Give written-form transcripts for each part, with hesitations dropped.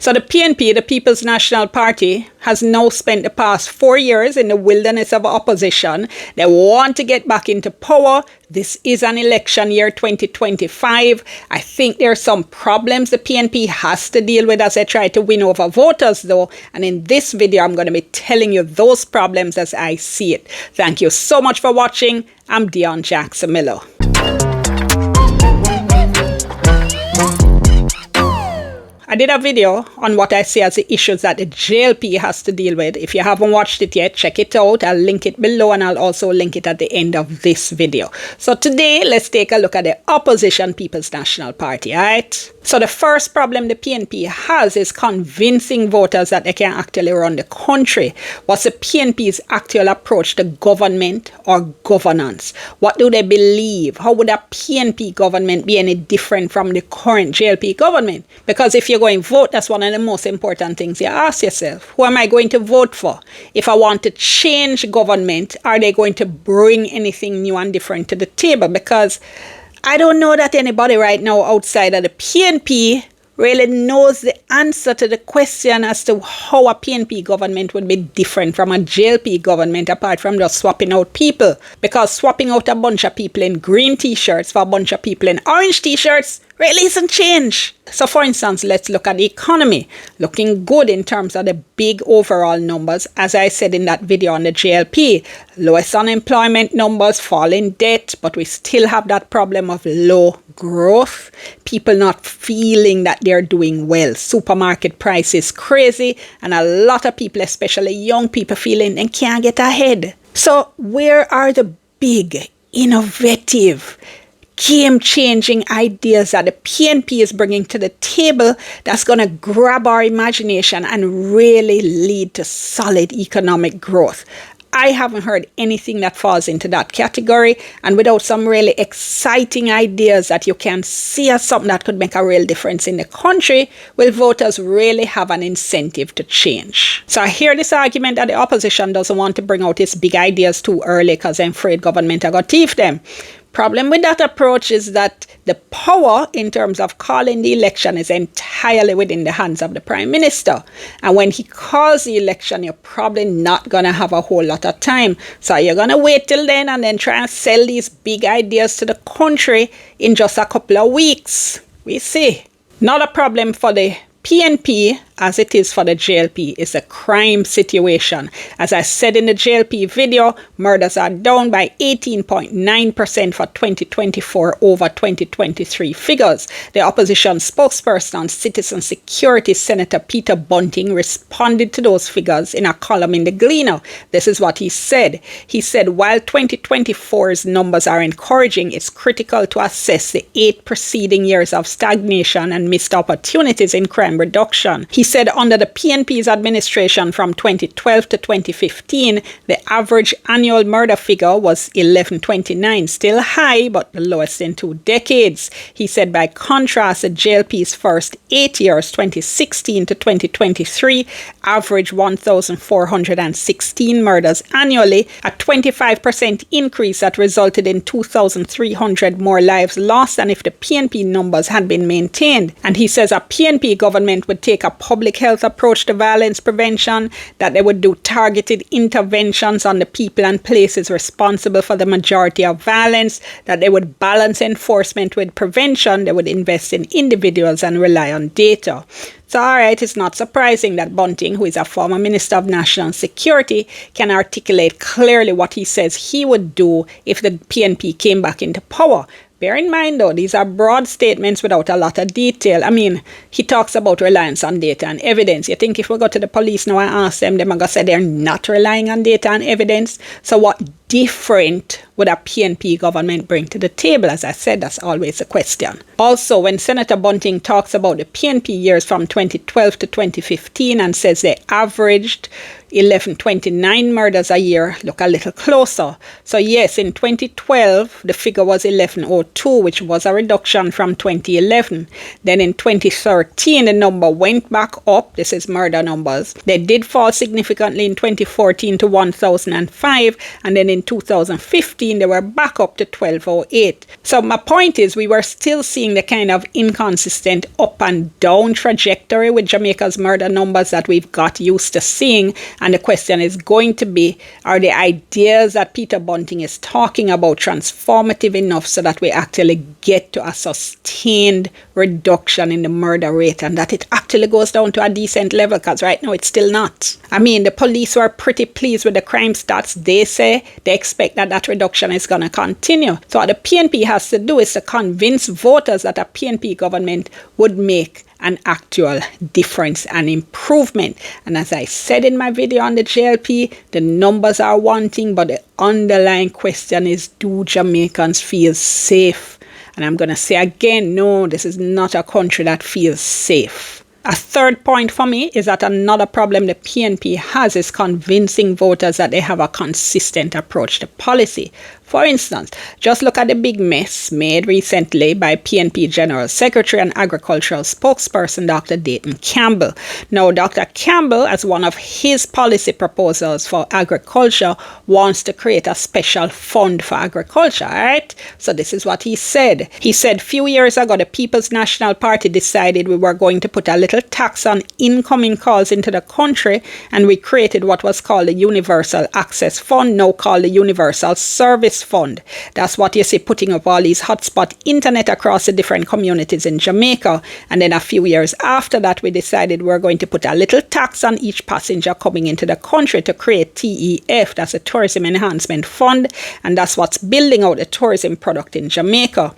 So the PNP, the People's National Party, has now spent the past 4 years in the wilderness of opposition. They want to get back into power. This is an election year 2025. I think there are some problems the PNP has to deal with as they try to win over voters though. And in this video, I'm going to be telling you those problems as I see it. Thank you so much for watching. I'm Dionne Jackson Miller. I did a video on what I see as the issues that the JLP has to deal with. If you haven't watched it yet, check it out. I'll link it below and I'll also link it at the end of this video. So today, let's take a look at the opposition People's National Party, alright? So the first problem the PNP has is convincing voters that they can actually run the country. What's the PNP's actual approach to government or governance? What do they believe? How would a PNP government be any different from the current JLP government? Because if you're going to vote, that's one of the most important things you ask yourself. Who am I going to vote for? If I want to change government, are they going to bring anything new and different to the table? Because I don't know that anybody right now outside of the PNP really knows the answer to the question as to how a PNP government would be different from a JLP government apart from just swapping out people. Because swapping out a bunch of people in green t-shirts for a bunch of people in orange t-shirts really isn't change. So for instance, let's look at the economy. Looking good in terms of the big overall numbers. As I said in that video on the JLP, lowest unemployment numbers, falling debt, but we still have that problem of low growth. People not feeling that they're doing well. Supermarket prices crazy, and a lot of people, especially young people, feeling they can't get ahead. So where are the big, innovative, game-changing ideas that the PNP is bringing to the table that's going to grab our imagination and really lead to solid economic growth? I haven't heard anything that falls into that category, and without some really exciting ideas that you can see as something that could make a real difference in the country, will voters really have an incentive to change? So I hear this argument that the opposition doesn't want to bring out its big ideas too early because they're afraid government are going to thief them. Problem with that approach is that the power in terms of calling the election is entirely within the hands of the Prime Minister. And when he calls the election, you're probably not going to have a whole lot of time. So you're going to wait till then and then try and sell these big ideas to the country in just a couple of weeks. We see. Not a problem for the PNP as it is for the JLP is a crime situation. As I said in the JLP video, murders are down by 18.9% for 2024 over 2023 figures. The opposition spokesperson on citizen security, Senator Peter Bunting, responded to those figures in a column in the Gleaner. This is what he said. He said, while 2024's numbers are encouraging, it's critical to assess the 8 preceding years of stagnation and missed opportunities in crime reduction. He said under the PNP's administration from 2012 to 2015, the average annual murder figure was 1129, still high, but the lowest in 2 decades. He said by contrast, the JLP's first 8 years, 2016 to 2023, averaged 1,416 murders annually, a 25% increase that resulted in 2,300 more lives lost than if the PNP numbers had been maintained. And he says a PNP government would take a public health approach to violence prevention, that they would do targeted interventions on the people and places responsible for the majority of violence, that they would balance enforcement with prevention, they would invest in individuals and rely on data. So, alright, it's not surprising that Bunting, who is a former Minister of National Security, can articulate clearly what he says he would do if the PNP came back into power. Bear in mind though, these are broad statements without a lot of detail. I mean, he talks about reliance on data and evidence. You think if we go to the police now and ask them, they're going to say they're not relying on data and evidence? So what different would a PNP government bring to the table? As I said, that's always a question. Also, when Senator Bunting talks about the PNP years from 2012 to 2015 and says they averaged 1129 murders a year, look a little closer. So yes, in 2012, the figure was 1102, which was a reduction from 2011. Then in 2013, the number went back up. This is murder numbers. They did fall significantly in 2014 to 1005. And then in in 2015, they were back up to 1208. So my point is, we were still seeing the kind of inconsistent up and down trajectory with Jamaica's murder numbers that we've got used to seeing. And the question is going to be, are the ideas that Peter Bunting is talking about transformative enough so that we actually get to a sustained reduction in the murder rate and that it actually goes down to a decent level? Because right now it's still not. I mean, the police were pretty pleased with the crime stats. They say they expect that reduction is going to continue. So what the PNP has to do is to convince voters that a PNP government would make an actual difference and improvement. And as I said in my video on the JLP, the numbers are one thing, but the underlying question is, do Jamaicans feel safe? And I'm going to say again, no, this is not a country that feels safe. A third point for me is that another problem the PNP has is convincing voters that they have a consistent approach to policy. For instance, just look at the big mess made recently by PNP General Secretary and Agricultural Spokesperson Dr. Dayton Campbell. Now, Dr. Campbell, as one of his policy proposals for agriculture, wants to create a special fund for agriculture, right? So this is what he said. He said, few years ago, the People's National Party decided we were going to put a little tax on incoming calls into the country, and we created what was called the Universal Access Fund, now called the Universal Service Fund. That's what you see putting up all these hotspot internet across the different communities in Jamaica. And then a few years after that, we decided we're going to put a little tax on each passenger coming into the country to create TEF. That's a Tourism Enhancement Fund. And that's what's building out the tourism product in Jamaica.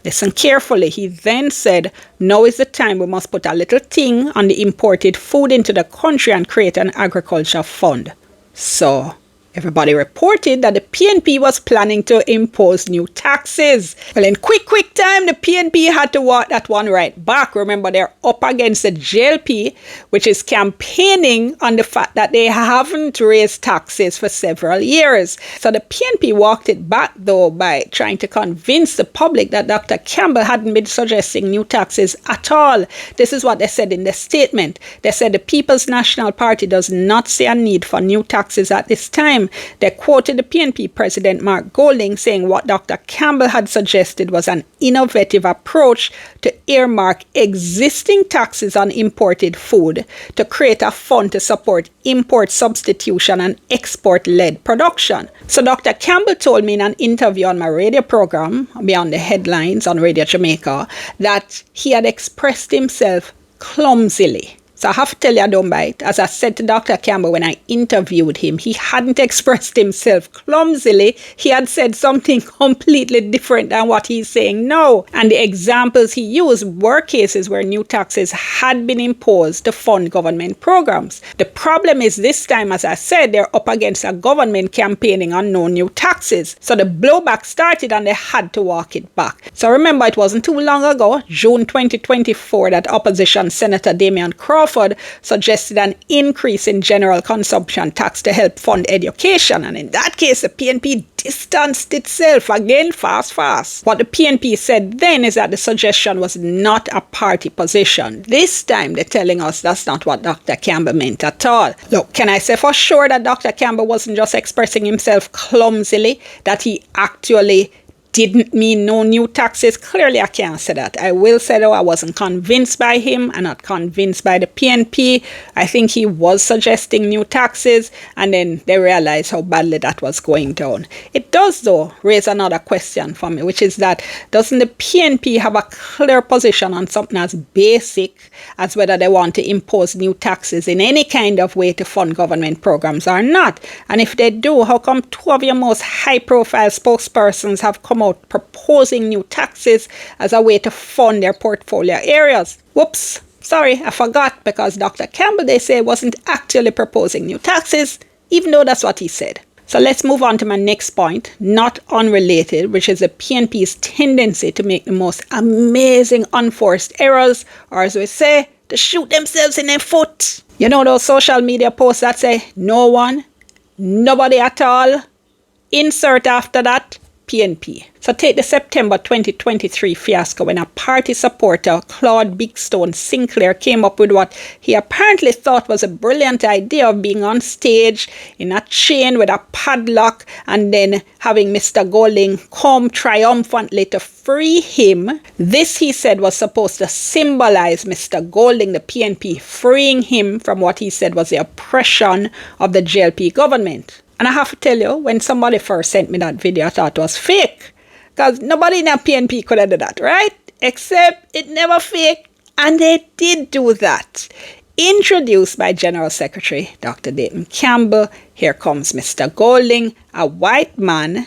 Listen carefully. He then said, now is the time we must put a little thing on the imported food into the country and create an agriculture fund. So everybody reported that the PNP was planning to impose new taxes. Well, in quick time, the PNP had to walk that one right back. Remember, they're up against the JLP, which is campaigning on the fact that they haven't raised taxes for several years. So the PNP walked it back, though, by trying to convince the public that Dr. Campbell hadn't been suggesting new taxes at all. This is what they said in the statement. They said the People's National Party does not see a need for new taxes at this time. They quoted the PNP President Mark Golding saying what Dr. Campbell had suggested was an innovative approach to earmark existing taxes on imported food to create a fund to support import substitution and export-led production. So Dr. Campbell told me in an interview on my radio program, Beyond the Headlines on Radio Jamaica, that he had expressed himself clumsily. So I have to tell you, I don't bite. As I said to Dr. Campbell when I interviewed him, he hadn't expressed himself clumsily. He had said something completely different than what he's saying now. And the examples he used were cases where new taxes had been imposed to fund government programs. The problem is this time, as I said, they're up against a government campaigning on no new taxes. So the blowback started and they had to walk it back. So remember, it wasn't too long ago, June 2024, that opposition Senator Damian Crawford suggested an increase in general consumption tax to help fund education. And in that case, the PNP distanced itself again fast. What the PNP said then is that the suggestion was not a party position. This time, they're telling us that's not what Dr. Campbell meant at all. Look, can I say for sure that Dr. Campbell wasn't just expressing himself clumsily, that he actually didn't mean no new taxes? Clearly, I can't say that. I will say, though, I wasn't convinced by him and not convinced by the PNP. I think he was suggesting new taxes, and then they realized how badly that was going down. It does, though, raise another question for me, which is that doesn't the PNP have a clear position on something as basic as whether they want to impose new taxes in any kind of way to fund government programs or not? And if they do, how come two of your most high-profile spokespersons have come out proposing new taxes as a way to fund their portfolio areas? Whoops, sorry, I forgot, because Dr. Campbell, they say, wasn't actually proposing new taxes, even though that's what he said. So let's move on to my next point, not unrelated, which is the PNP's tendency to make the most amazing unforced errors, or as we say, to shoot themselves in the foot. You know those social media posts that say, no one, nobody at all, insert after that, PNP. So take the September 2023 fiasco when a party supporter, Claude Bigstone Sinclair, came up with what he apparently thought was a brilliant idea of being on stage in a chain with a padlock and then having Mr. Golding come triumphantly to free him. This, he said, was supposed to symbolize Mr. Golding, the PNP, freeing him from what he said was the oppression of the JLP government. And I have to tell you, when somebody first sent me that video, I thought it was fake. Because nobody in a PNP could have done that, right? Except it never fake. And they did do that. Introduced by General Secretary Dr. Dayton Campbell, here comes Mr. Golding, a white man,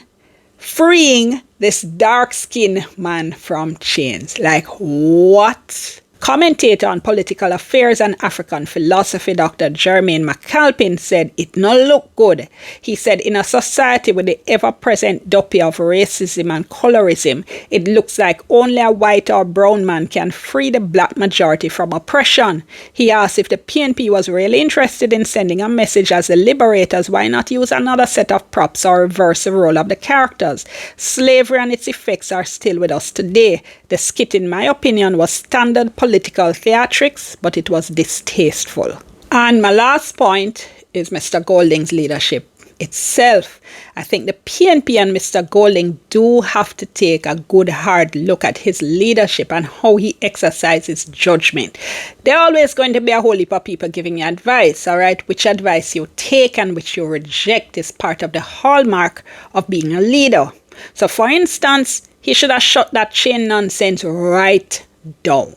freeing this dark-skinned man from chains. Like, what? Commentator on political affairs and African philosophy, Dr. Jermaine McAlpin, said it no look good. He said, in a society with the ever-present duppy of racism and colorism, it looks like only a white or brown man can free the black majority from oppression. He asked if the PNP was really interested in sending a message as the liberators, why not use another set of props or reverse the role of the characters? Slavery and its effects are still with us today. The skit, in my opinion, was standard political theatrics, but it was distasteful. And my last point is Mr. Golding's leadership itself. I think the PNP and Mr. Golding do have to take a good hard look at his leadership and how he exercises judgment. There are always going to be a whole heap of people giving you advice, all right? Which advice you take and which you reject is part of the hallmark of being a leader. So for instance, he should have shut that chain nonsense right down.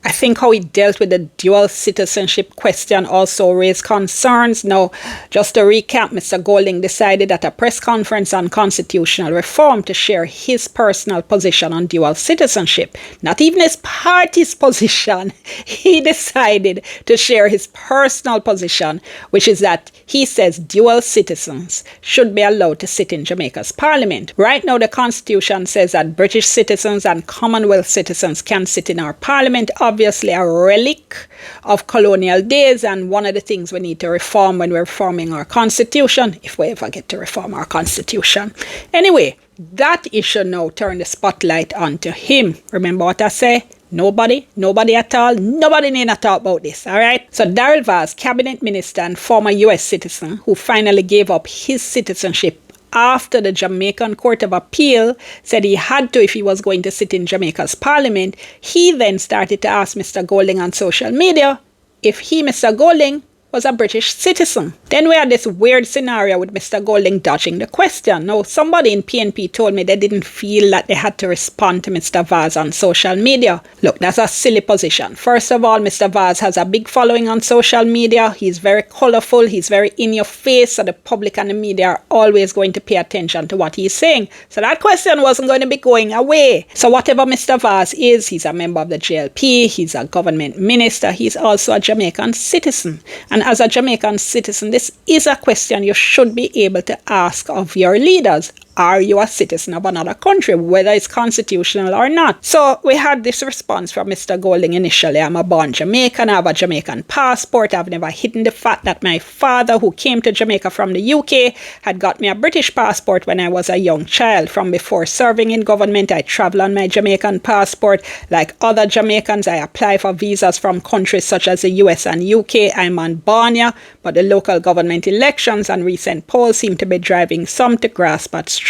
I think how he dealt with the dual citizenship question also raised concerns. Now, just to recap, Mr. Golding decided at a press conference on constitutional reform to share his personal position on dual citizenship. Not even his party's position. He decided to share his personal position, which is that he says dual citizens should be allowed to sit in Jamaica's parliament. Right now, the constitution says that British citizens and Commonwealth citizens can sit in our parliament. Obviously a relic of colonial days and one of the things we need to reform when we're reforming our constitution, if we ever get to reform our constitution. Anyway, that issue now turned the spotlight onto him. Remember what I say? Nobody at all, nobody need to talk about this, all right? So Daryl Vaz, cabinet minister and former US citizen who finally gave up his citizenship after the Jamaican Court of Appeal said he had to if he was going to sit in Jamaica's parliament, he then started to ask Mr. Golding on social media if he, Mr. Golding, was a British citizen. Then we had this weird scenario with Mr. Golding dodging the question. Now, somebody in PNP told me they didn't feel that they had to respond to Mr. Vaz on social media. Look, that's a silly position. First of all, Mr. Vaz has a big following on social media. He's very colorful. He's very in your face. So the public and the media are always going to pay attention to what he's saying. So that question wasn't going to be going away. So whatever Mr. Vaz is, he's a member of the JLP. He's a government minister. He's also a Jamaican citizen. And as a Jamaican citizen, this is a question you should be able to ask of your leaders. Are you a citizen of another country, whether it's constitutional or not? So we had this response from Mr. Golding initially. I'm a born Jamaican. I have a Jamaican passport. I've never hidden the fact that my father, who came to Jamaica from the UK, had got me a British passport when I was a young child. From before serving in government, I travel on my Jamaican passport. Like other Jamaicans, I apply for visas from countries such as the US and UK. I'm on Borneo, but the local government elections and recent polls seem to be driving some to grasp at straws.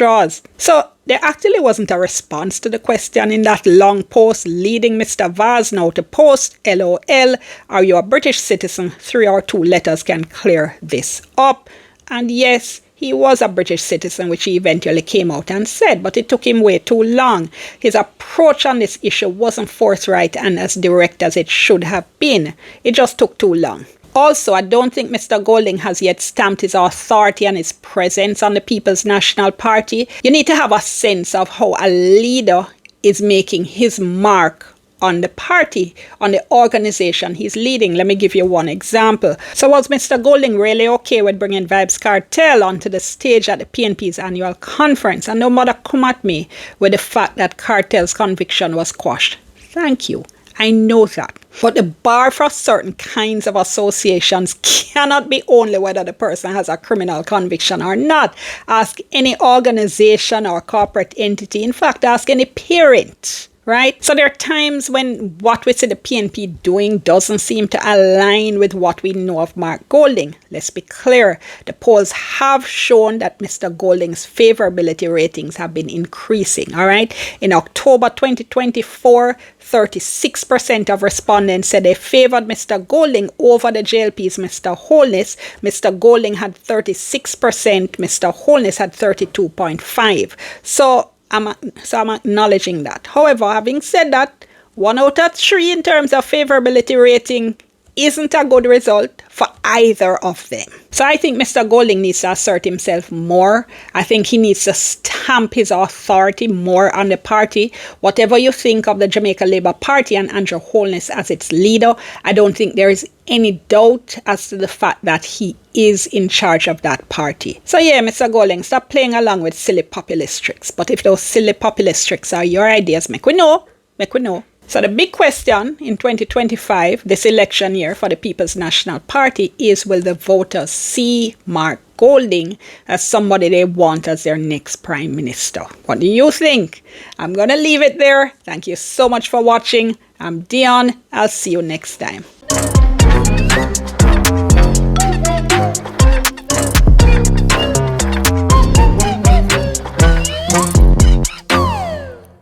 So there actually wasn't a response to the question in that long post, leading Mr. Vaz now to post, LOL, are you a British citizen? 3 or 2 letters can clear this up. And yes, he was a British citizen, which he eventually came out and said, but it took him way too long. His approach on this issue wasn't forthright and as direct as it should have been. It just took too long. Also, I don't think Mr. Golding has yet stamped his authority and his presence on the People's National Party. You need to have a sense of how a leader is making his mark on the party, on the organization he's leading. Let me give you one example. So was Mr. Golding really okay with bringing Vybz Kartel onto the stage at the PNP's annual conference? And no matter come at me with the fact that Kartel's conviction was quashed. Thank you. I know that. But the bar for certain kinds of associations cannot be only whether the person has a criminal conviction or not. Ask any organization or corporate entity. In fact, ask any parent. Right? So there are times when what we see the PNP doing doesn't seem to align with what we know of Mark Golding. Let's be clear. The polls have shown that Mr. Golding's favorability ratings have been increasing. All right. In October 2024, 36% of respondents said they favored Mr. Golding over the JLP's Mr. Holness. Mr. Golding had 36%. Mr. Holness had 32.5%. So I'm acknowledging that. However, having said that, 1 out of 3 in terms of favorability rating isn't a good result for either of them. So I think Mr. Golding needs to assert himself more. I think he needs to stamp his authority more on the party. Whatever you think of the Jamaica Labour Party and Andrew Holness as its leader, I don't think there is any doubt as to the fact that he is in charge of that party. So yeah, Mr. Golding, stop playing along with silly populist tricks. But if those silly populist tricks are your ideas, make we know. Make we know. So the big question in 2025, this election year for the People's National Party, is will the voters see Mark Golding as somebody they want as their next prime minister? What do you think? I'm going to leave it there. Thank you so much for watching. I'm Dionne. I'll see you next time.